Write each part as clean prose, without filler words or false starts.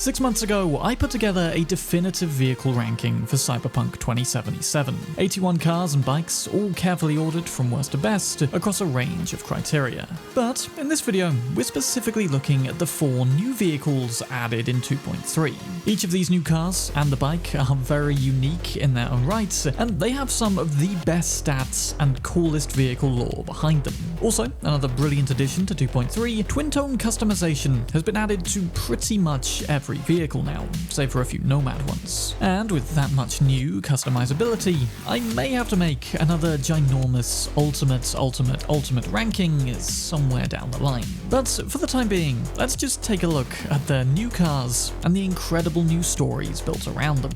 6 months ago, I put together a definitive vehicle ranking for Cyberpunk 2077. 81 cars and bikes, all carefully ordered from worst to best, across a range of criteria. But in this video, we're specifically looking at the 4 new vehicles added in 2.3. Each of these new cars and the bike are very unique in their own right, and they have some of the best stats and coolest vehicle lore behind them. Also, another brilliant addition to 2.3, twin-tone customization has been added to pretty much every vehicle now, save for a few nomad ones. And with that much new customizability, I may have to make another ginormous ultimate ranking somewhere down the line. But for the time being, let's just take a look at the new cars and the incredible new stories built around them.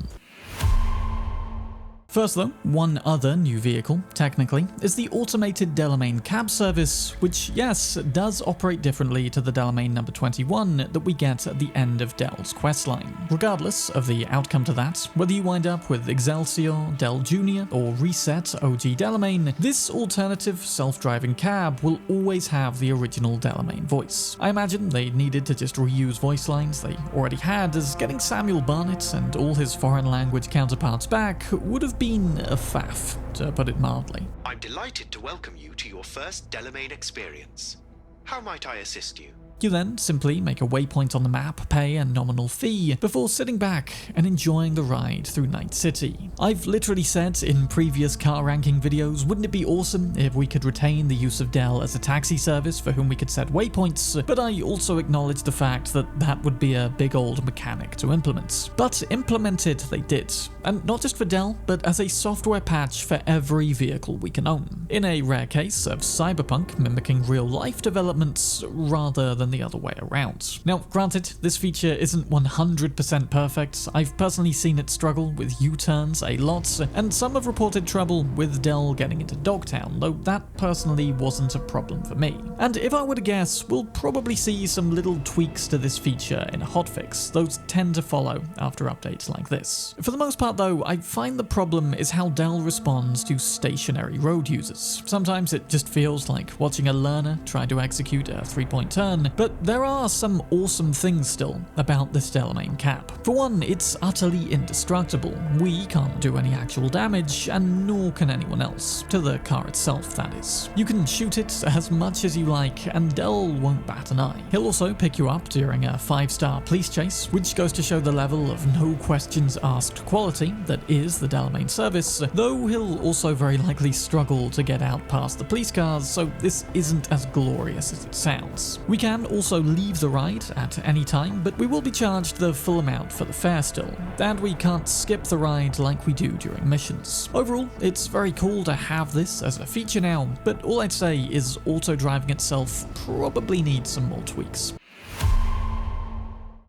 First though, one other new vehicle, technically, is the automated Delamain Cab service, which, yes, does operate differently to the Delamain number 21 that we get at the end of Del's questline. Regardless of the outcome to that, whether you wind up with Excelsior, Del Jr., or Reset OG Delamain, this alternative self-driving cab will always have the original Delamain voice. I imagine they needed to just reuse voice lines they already had, as getting Samuel Barnett and all his foreign language counterparts back would have been a faff, to put it mildly. I'm delighted to welcome you to your first Delamain experience. How might I assist you? You then simply make a waypoint on the map, pay a nominal fee, before sitting back and enjoying the ride through Night City. I've literally said in previous car ranking videos, wouldn't it be awesome if we could retain the use of Del as a taxi service for whom we could set waypoints, but I also acknowledge the fact that that would be a big old mechanic to implement. But implemented they did, and not just for Del, but as a software patch for every vehicle we can own. In a rare case of Cyberpunk mimicking real-life developments rather than the other way around. Now, granted, this feature isn't 100% perfect. I've personally seen it struggle with U-turns a lot, and some have reported trouble with Del getting into Dogtown, though that personally wasn't a problem for me. And if I were to guess, we'll probably see some little tweaks to this feature in a hotfix. Those tend to follow after updates like this. For the most part though, I find the problem is how Del responds to stationary road users. Sometimes it just feels like watching a learner try to execute a 3-point turn, but there are some awesome things still about this Delamain Cab. For one, it's utterly indestructible. We can't do any actual damage, and nor can anyone else. To the car itself, that is. You can shoot it as much as you like, and Del won't bat an eye. He'll also pick you up during a 5-star police chase, which goes to show the level of no questions asked quality that is the Delamain service, though he'll also very likely struggle to get out past the police cars, so this isn't as glorious as it sounds. We can also leave the ride at any time, but we will be charged the full amount for the fare still, and we can't skip the ride like we do during missions. Overall, it's very cool to have this as a feature now, but all I'd say is auto-driving itself probably needs some more tweaks.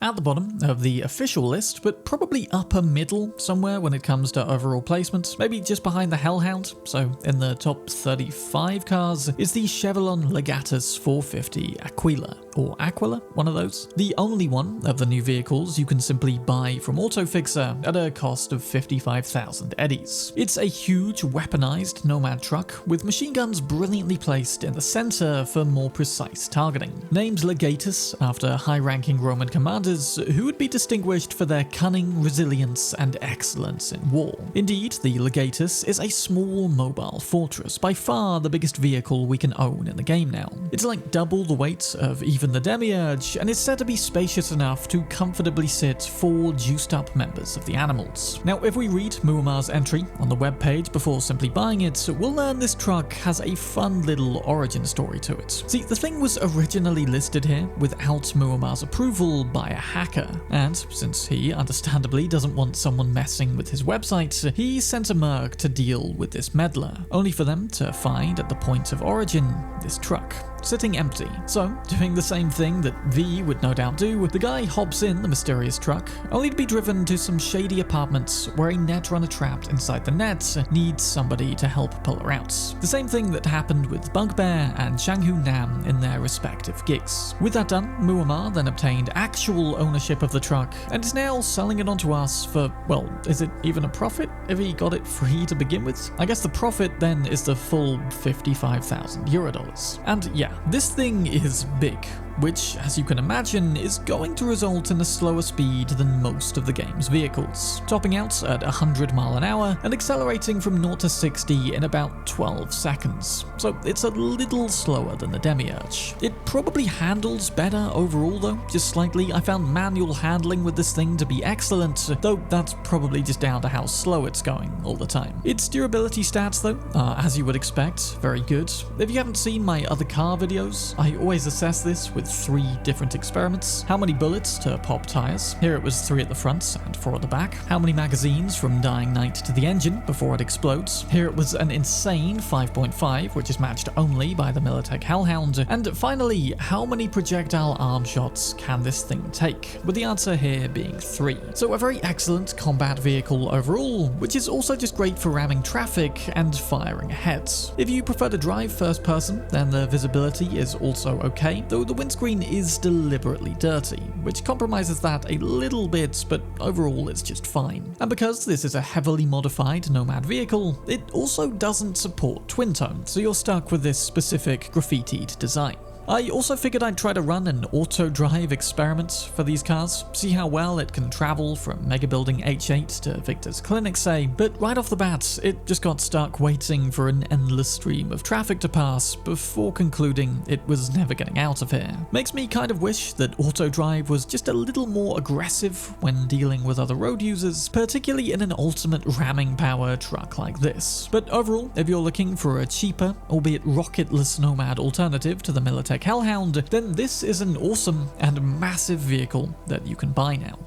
At the bottom of the official list, but probably upper middle somewhere when it comes to overall placement, maybe just behind the Hellhound, so in the top 35 cars, is the Chevillon Legatus 450 Aquila, or Aquila, one of those. The only one of the new vehicles you can simply buy from AutoFixer at a cost of 55,000 eddies. It's a huge weaponized nomad truck with machine guns brilliantly placed in the center for more precise targeting. Named Legatus after high-ranking Roman commanders who would be distinguished for their cunning, resilience, and excellence in war. Indeed, the Legatus is a small, mobile fortress, by far the biggest vehicle we can own in the game now. It's like double the weight of even the Demiurge, and is said to be spacious enough to comfortably sit 4 juiced-up members of the Animals. Now, if we read Muramasa's entry on the webpage before simply buying it, we'll learn this truck has a fun little origin story to it. See, the thing was originally listed here without Muramasa's approval by a hacker, and since he understandably doesn't want someone messing with his website, he sent a merc to deal with this meddler, only for them to find at the point of origin this truck sitting empty. So, doing the same thing that V would no doubt do, the guy hops in the mysterious truck, only to be driven to some shady apartments where a netrunner trapped inside the net needs somebody to help pull her out. The same thing that happened with Bugbear and Shanghu Nam in their respective gigs. With that done, Muramasa then obtained actual ownership of the truck, and is now selling it onto us for, well, is it even a profit if he got it free to begin with? I guess the profit then is the full €55,000. And yeah, this thing is big. which, as you can imagine, is going to result in a slower speed than most of the game's vehicles, topping out at 100 mph and accelerating from 0 to 60 in about 12 seconds. So it's a little slower than the Demiurge. It probably handles better overall though, just slightly. I found manual handling with this thing to be excellent, though that's probably just down to how slow it's going all the time. Its durability stats though are, as you would expect, very good. If you haven't seen my other car videos, I always assess this with 3 different experiments. How many bullets to pop tires? Here it was 3 at the front and 4 at the back. How many magazines from Dying Night to the engine before it explodes? Here it was an insane 5.5, which is matched only by the Militech Hellhound. And finally, how many projectile arm shots can this thing take? With the answer here being 3. So a very excellent combat vehicle overall, which is also just great for ramming traffic and firing ahead. If you prefer to drive first person, then the visibility is also okay, though the windscreen is deliberately dirty, which compromises that a little bit, but overall it's just fine. And because this is a heavily modified Nomad vehicle, it also doesn't support twin tone, so you're stuck with this specific graffitied design. I also figured I'd try to run an auto-drive experiment for these cars, see how well it can travel from Mega Building H8 to Victor's Clinic, say, but right off the bat, it just got stuck waiting for an endless stream of traffic to pass before concluding it was never getting out of here. Makes me kind of wish that auto-drive was just a little more aggressive when dealing with other road users, particularly in an ultimate ramming power truck like this. But overall, if you're looking for a cheaper, albeit rocketless Nomad alternative to the Militech Hellhound, then this is an awesome and massive vehicle that you can buy now.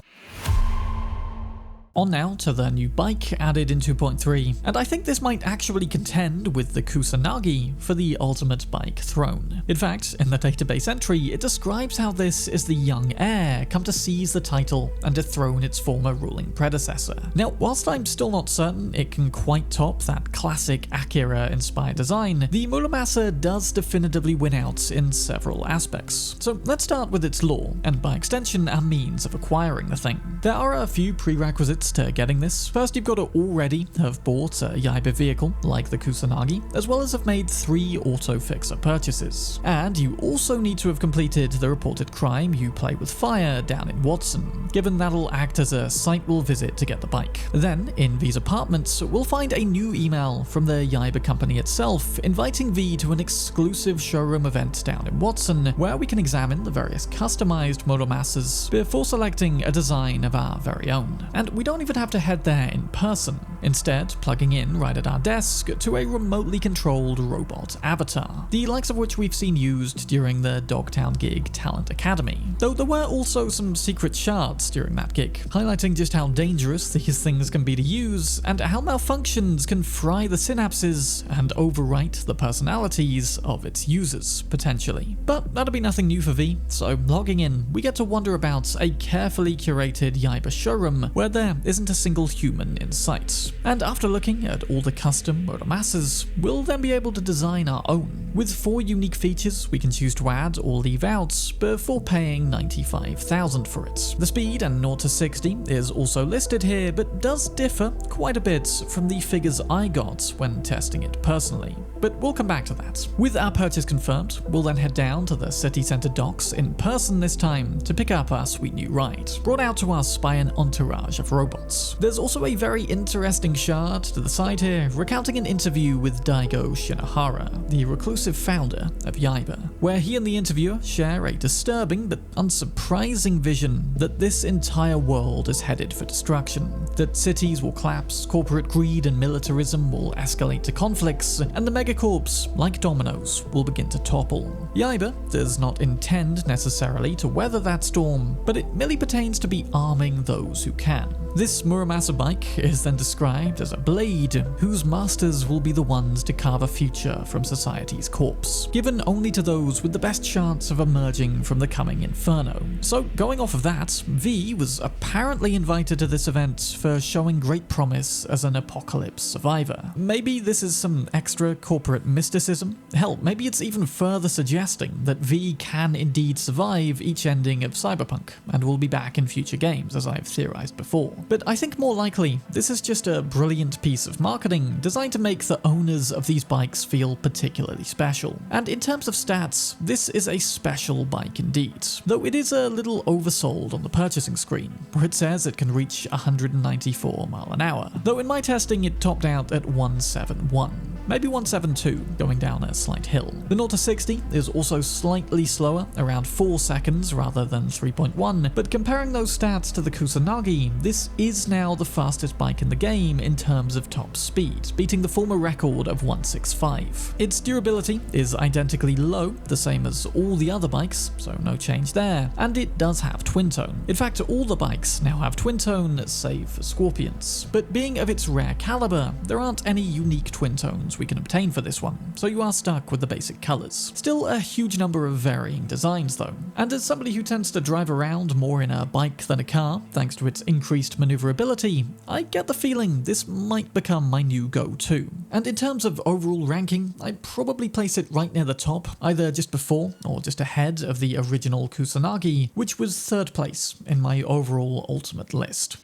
On now to the new bike added in 2.3, and I think this might actually contend with the Kusanagi for the ultimate bike throne. In fact, in the database entry, it describes how this is the young heir come to seize the title and dethrone its former ruling predecessor. Now, whilst I'm still not certain it can quite top that classic Akira-inspired design, the Muramasa does definitively win out in several aspects. So let's start with its lore, and by extension our means of acquiring the thing. There are a few prerequisites to getting this. First, you've got to already have bought a Yaiba vehicle, like the Kusanagi, as well as have made 3 auto-fixer purchases. And you also need to have completed the reported crime You Play With Fire down in Watson, given that'll act as a site-wall visit to get the bike. Then, in V's apartments, we'll find a new email from the Yaiba company itself, inviting V to an exclusive showroom event down in Watson, where we can examine the various customized Muramasas before selecting a design of our very own. And we don't even have to head there in person, instead plugging in right at our desk to a remotely controlled robot avatar, the likes of which we've seen used during the Dogtown gig Talent Academy, though there were also some secret shards during that gig, highlighting just how dangerous these things can be to use and how malfunctions can fry the synapses and overwrite the personalities of its users, potentially. But that'll be nothing new for V, so logging in, we get to wander about a carefully curated Yaiba showroom where there isn't a single human in sight. And after looking at all the custom Muramasas, we'll then be able to design our own, with 4 unique features we can choose to add or leave out before paying 95,000 for it. The speed and 0 to 60 is also listed here, but does differ quite a bit from the figures I got when testing it personally. But we'll come back to that. With our purchase confirmed, we'll then head down to the city centre docks in person this time to pick up our sweet new ride, brought out to us by an entourage of robots. There's also a very interesting shard to the side here, recounting an interview with Daigo Shinohara, the reclusive founder of Yaiba, where he and the interviewer share a disturbing but unsurprising vision that this entire world is headed for destruction, that cities will collapse, corporate greed and militarism will escalate to conflicts, and the megacorps, like dominoes, will begin to topple. Yaiba does not intend necessarily to weather that storm, but it merely pertains to be arming those who can. This Muramasa bike is then described as a blade whose masters will be the ones to carve a future from society's corpse, given only to those with the best chance of emerging from the coming inferno. So going off of that, V was apparently invited to this event for showing great promise as an apocalypse survivor. Maybe this is some extra corporate corporate mysticism. Hell, maybe it's even further suggesting that V can indeed survive each ending of Cyberpunk, and will be back in future games, as I've theorized before. But I think more likely, this is just a brilliant piece of marketing designed to make the owners of these bikes feel particularly special. And in terms of stats, this is a special bike indeed, though it is a little oversold on the purchasing screen, where it says it can reach 194 mph, though in my testing it topped out at 171. Maybe 172, going down a slight hill. The 0 to 60 is also slightly slower, around 4 seconds rather than 3.1, but comparing those stats to the Kusanagi, this is now the fastest bike in the game in terms of top speed, beating the former record of 165. Its durability is identically low, the same as all the other bikes, so no change there, and it does have twin tone. In fact, all the bikes now have twin tone, save for Scorpions. But being of its rare caliber, there aren't any unique twin tones we can obtain for this one, so you are stuck with the basic colours. Still a huge number of varying designs though, and as somebody who tends to drive around more in a bike than a car, thanks to its increased manoeuvrability, I get the feeling this might become my new go-to. And in terms of overall ranking, I'd probably place it right near the top, either just before or just ahead of the original Kusanagi, which was 3rd place in my overall ultimate list.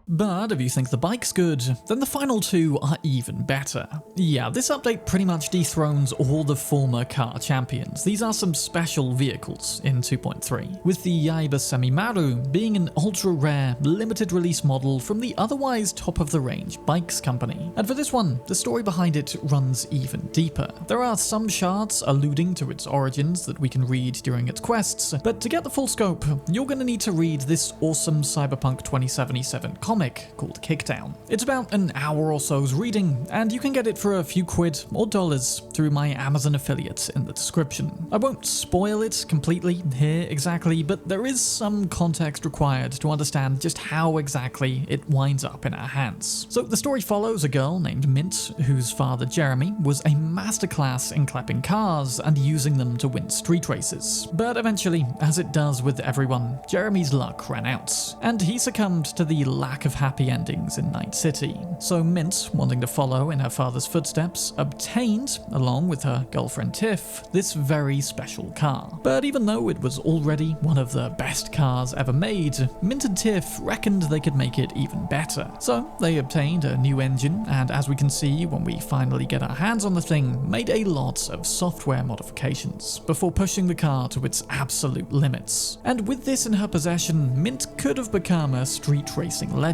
But if you think the bike's good, then the final two are even better. Yeah, this update pretty much dethrones all the former car champions. These are some special vehicles in 2.3, with the Yaiba Semimaru being an ultra-rare, limited release model from the otherwise top-of-the-range bikes company. And for this one, the story behind it runs even deeper. There are some shards alluding to its origins that we can read during its quests, but to get the full scope, you're going to need to read this awesome Cyberpunk 2077 comic called Kickdown. It's about an hour or so's reading, and you can get it for a few quid or dollars through my Amazon affiliate in the description. I won't spoil it completely here exactly, but there is some context required to understand just how exactly it winds up in our hands. So the story follows a girl named Mint, whose father Jeremy was a masterclass in clapping cars and using them to win street races. But eventually, as it does with everyone, Jeremy's luck ran out, and he succumbed to the lack of happy endings in Night City. So Mint, wanting to follow in her father's footsteps, obtained, along with her girlfriend Tiff, this very special car. But even though it was already one of the best cars ever made, Mint and Tiff reckoned they could make it even better. So they obtained a new engine, and as we can see when we finally get our hands on the thing, made a lot of software modifications before pushing the car to its absolute limits. And with this in her possession, Mint could have become a street racing legend.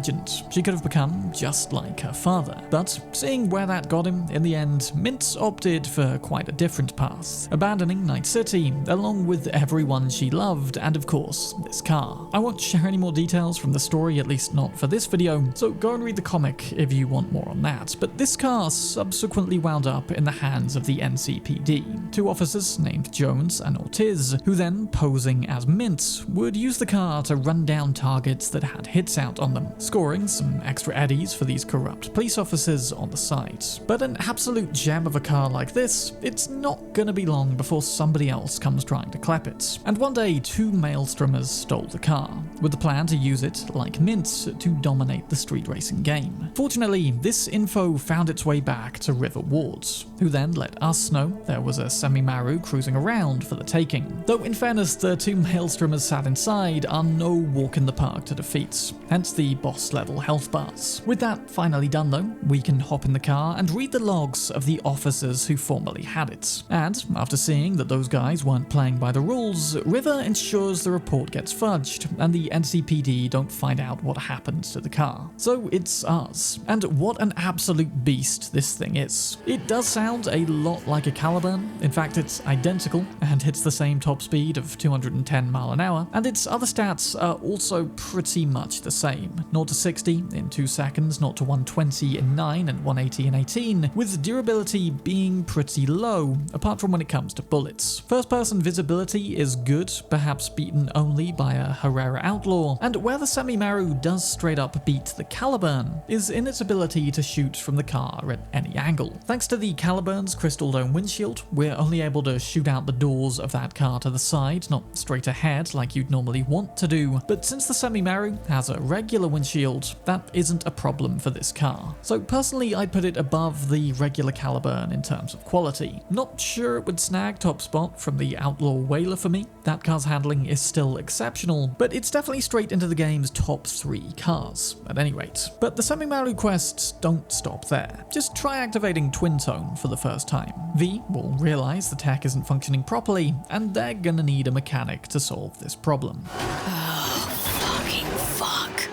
She could have become just like her father. But seeing where that got him, in the end, Mint opted for quite a different path, abandoning Night City, along with everyone she loved, and of course, this car. I won't share any more details from the story, at least not for this video, so go and read the comic if you want more on that. But this car subsequently wound up in the hands of the NCPD, 2 officers named Jones and Ortiz, who then, posing as Mint, would use the car to run down targets that had hits out on them, scoring some extra eddies for these corrupt police officers on the side. But an absolute gem of a car like this, it's not gonna be long before somebody else comes trying to clap it. And one day, 2 maelstromers stole the car, with the plan to use it, like Mint, to dominate the street racing game. Fortunately, this info found its way back to River Wards, who then let us know there was a Semimaru cruising around for the taking. Though in fairness, the 2 maelstromers sat inside are no walk in the park to defeat, hence the boss level health bars. With that finally done though, we can hop in the car and read the logs of the officers who formerly had it. And after seeing that those guys weren't playing by the rules, River ensures the report gets fudged and the NCPD don't find out what happened to the car. So it's ours. And what an absolute beast this thing is. It does sound a lot like a Caliburn. In fact, it's identical and hits the same top speed of 210 mph, and its other stats are also pretty much the same. 0 to 60 in 2 seconds, 0 to 120 in 9, and 180 in 18, with durability being pretty low, apart from when it comes to bullets. First-person visibility is good, perhaps beaten only by a Herrera Outlaw, and where the Semimaru does straight up beat the Caliburn is in its ability to shoot from the car at any angle. Thanks to the Caliburn's crystal dome windshield, we're only able to shoot out the doors of that car to the side, not straight ahead like you'd normally want to do, but since the Semimaru has a regular windshield, windshield, that isn't a problem for this car. So personally, I'd put it above the regular Caliburn in terms of quality. Not sure it would snag top spot from the Outlaw Whaler for me. That car's handling is still exceptional, but it's definitely straight into the game's top 3 cars, at any rate. But the Semimaru quests don't stop there. Just try activating Twin Tone for the first time. V will realize the tech isn't functioning properly, and they're gonna need a mechanic to solve this problem. Oh, fucking fuck.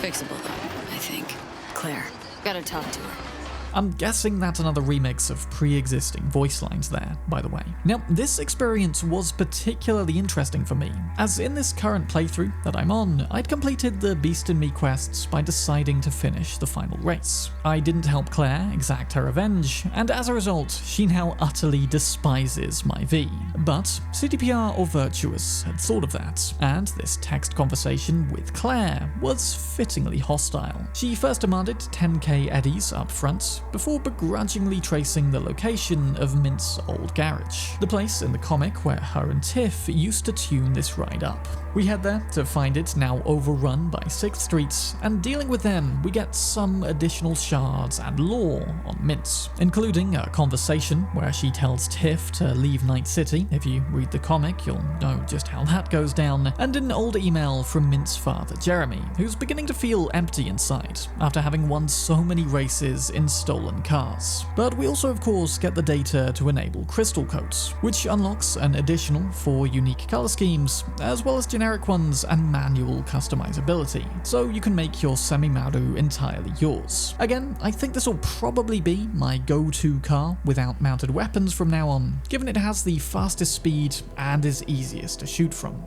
Fixable though, I think. Claire, gotta talk to her. I'm guessing that's another remix of pre-existing voice lines there, by the way. Now, this experience was particularly interesting for me, as in this current playthrough that I'm on, I'd completed the Beast in Me quests by deciding to finish the final race. I didn't help Claire exact her revenge, and as a result, she now utterly despises my V. But CDPR or Virtuous had thought of that, and this text conversation with Claire was fittingly hostile. She first demanded 10k eddies up front, before begrudgingly tracing the location of Mint's old garage, the place in the comic where her and Tiff used to tune this ride up. We head there to find it now overrun by 6th Streets, and dealing with them, we get some additional shards and lore on Mint, including a conversation where she tells Tiff to leave Night City. If you read the comic, you'll know just how that goes down, and an old email from Mint's father, Jeremy, who's beginning to feel empty inside after having won so many races in stolen cars. But we also of course get the data to enable crystal coats, which unlocks an additional 4 unique color schemes, as well as generic ones and manual customizability, so you can make your Semimaru entirely yours. Again, I think this will probably be my go-to car without mounted weapons from now on, given it has the fastest speed and is easiest to shoot from.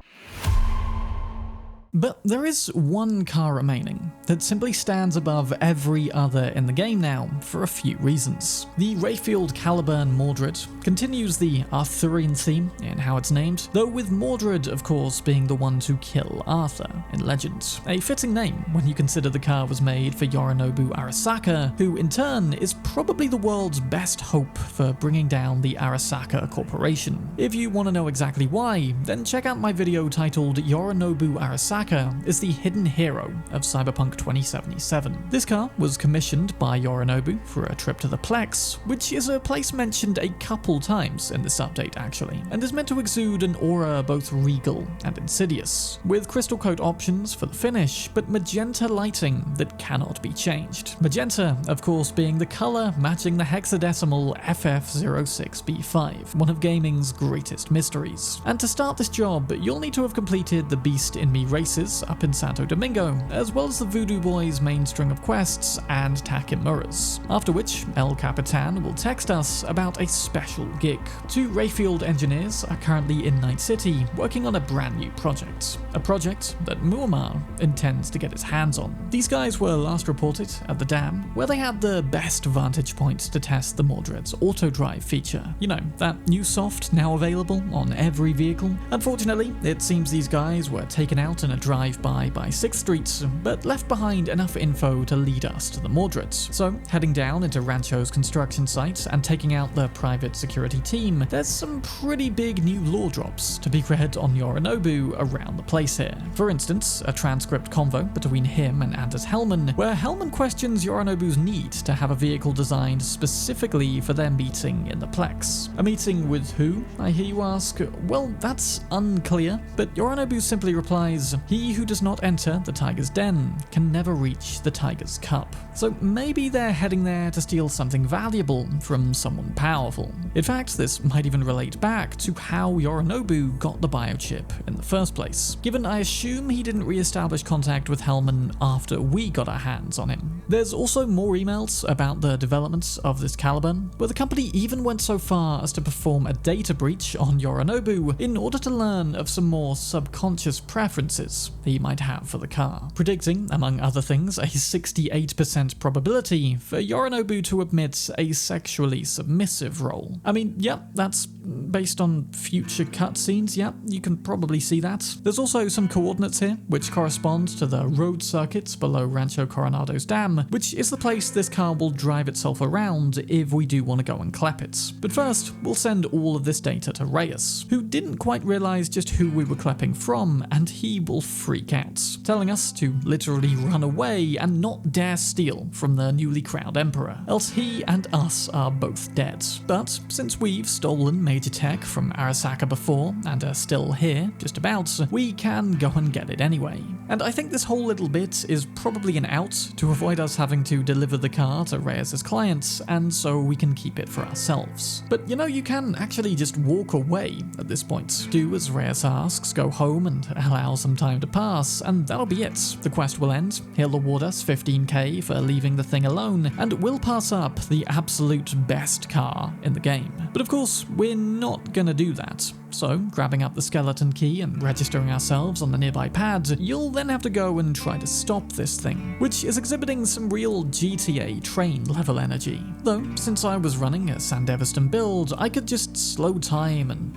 But there is one car remaining that simply stands above every other in the game now for a few reasons. The Rayfield Caliburn Mordred continues the Arthurian theme in how it's named, though with Mordred of course being the one to kill Arthur in Legend. A fitting name when you consider the car was made for Yorinobu Arasaka, who in turn is probably the world's best hope for bringing down the Arasaka Corporation. If you want to know exactly why, then check out my video titled Yorinobu Arasaka is the hidden hero of Cyberpunk 2077. This car was commissioned by Yorinobu for a trip to the Plex, which is a place mentioned a couple times in this update actually, and is meant to exude an aura both regal and insidious, with crystal coat options for the finish, but magenta lighting that cannot be changed. Magenta, of course, being the color matching the hexadecimal FF06B5, one of gaming's greatest mysteries. And to start this job, you'll need to have completed the Beast in Me races up in Santo Domingo, as well as the Voodoo Boys main string of quests and Takimuras, after which El Capitan will text us about a special gig. 2 Rayfield engineers are currently in Night City working on a brand new project, a project that Muramasa intends to get his hands on. These guys were last reported at the dam, where they had the best vantage point to test the Mordred's auto drive feature. You know, that new soft now available on every vehicle. Unfortunately, it seems these guys were taken out in a drive-by by 6th Streets, but left behind enough info to lead us to the Mordreds. So, heading down into Rancho's construction site and taking out the private security team, there's some pretty big new lore drops to be read on Yorinobu around the place here. For instance, a transcript convo between him and Anders Hellman, where Hellman questions Yorinobu's need to have a vehicle designed specifically for their meeting in the Plex. A meeting with who, I hear you ask? Well, that's unclear, but Yorinobu simply replies, "He who does not enter the tiger's den can never reach the tiger's cup." So maybe they're heading there to steal something valuable from someone powerful. In fact, this might even relate back to how Yorinobu got the biochip in the first place, given I assume he didn't re-establish contact with Hellman after we got our hands on him. There's also more emails about the developments of this Caliburn, where the company even went so far as to perform a data breach on Yorinobu in order to learn of some more subconscious preferences he might have for the car, predicting, among other things, a 68% probability for Yorinobu to admit a sexually submissive role. I mean, yep, that's based on future cutscenes, yep, you can probably see that. There's also some coordinates here, which correspond to the road circuits below Rancho Coronado's dam, which is the place this car will drive itself around if we do want to go and clap it. But first, we'll send all of this data to Reyes, who didn't quite realize just who we were clapping from, and he will freak out, telling us to literally run away and not dare steal from the newly crowned emperor, else he and us are both dead. But since we've stolen major tech from Arasaka before and are still here, just about, we can go and get it anyway. And I think this whole little bit is probably an out to avoid us having to deliver the car to Reyes' clients, and so we can keep it for ourselves. But you can actually just walk away at this point. Do as Reyes asks, go home and allow some time to pass, and that'll be it. The quest will end, he'll award us 15k for leaving the thing alone, and we'll pass up the absolute best car in the game. But of course, we're not gonna do that. So, grabbing up the skeleton key and registering ourselves on the nearby pad, you'll then have to go and try to stop this thing, which is exhibiting some real GTA train level energy. Though, since I was running a Sandevistan build, I could just slow time and,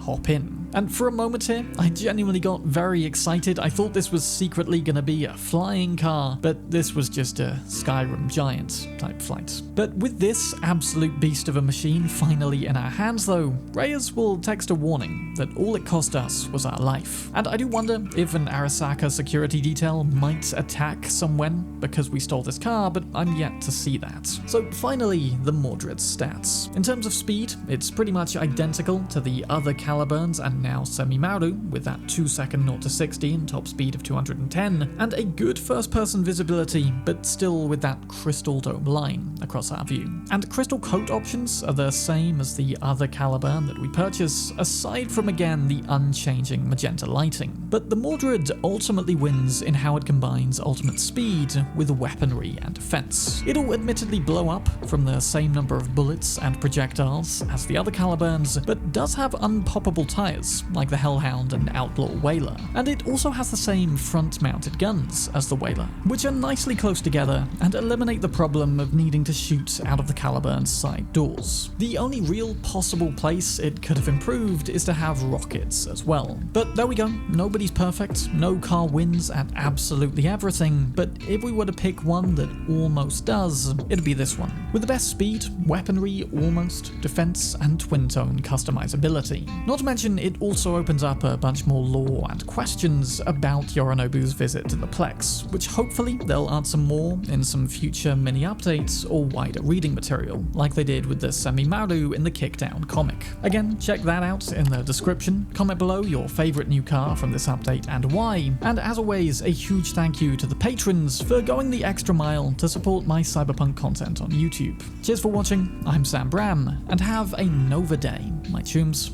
hop in. And for a moment here, I genuinely got very excited. I thought this was secretly gonna be a flying car, but this was just a Skyrim giant type flight. But with this absolute beast of a machine finally in our hands though, Reyes will text a warning that all it cost us was our life. And I do wonder if an Arasaka security detail might attack someone because we stole this car, but I'm yet to see that. So finally, the Mordred stats. In terms of speed, it's pretty much identical to the other Caliburns and now Semimaru, with that 2-second 0 to 60 and top speed of 210, and a good first-person visibility, but still with that crystal dome line across our view. And crystal coat options are the same as the other Caliburn that we purchase, aside from again the unchanging magenta lighting. But the Mordred ultimately wins in how it combines ultimate speed with weaponry and defense. It'll admittedly blow up from the same number of bullets and projectiles as the other Caliburns, but does have unpoppable tires like the Hellhound and Outlaw Whaler, and it also has the same front-mounted guns as the Whaler, which are nicely close together and eliminate the problem of needing to shoot out of the Caliburn's side doors. The only real possible place it could have improved is to have rockets as well. But there we go, nobody's perfect, no car wins at absolutely everything, but if we were to pick one that almost does, it'd be this one. With the best speed, weaponry, almost, defense, and twin-tone customizability. Not to mention, it also opens up a bunch more lore and questions about Yorinobu's visit to the Plex, which hopefully they'll answer more in some future mini updates or wider reading material, like they did with the Semimaru in the Kickdown comic. Again, check that out in the description, comment below your favourite new car from this update and why, and as always, a huge thank you to the patrons for going the extra mile to support my Cyberpunk content on YouTube. Cheers for watching, I'm Bram, and have a Nova day, my chooms.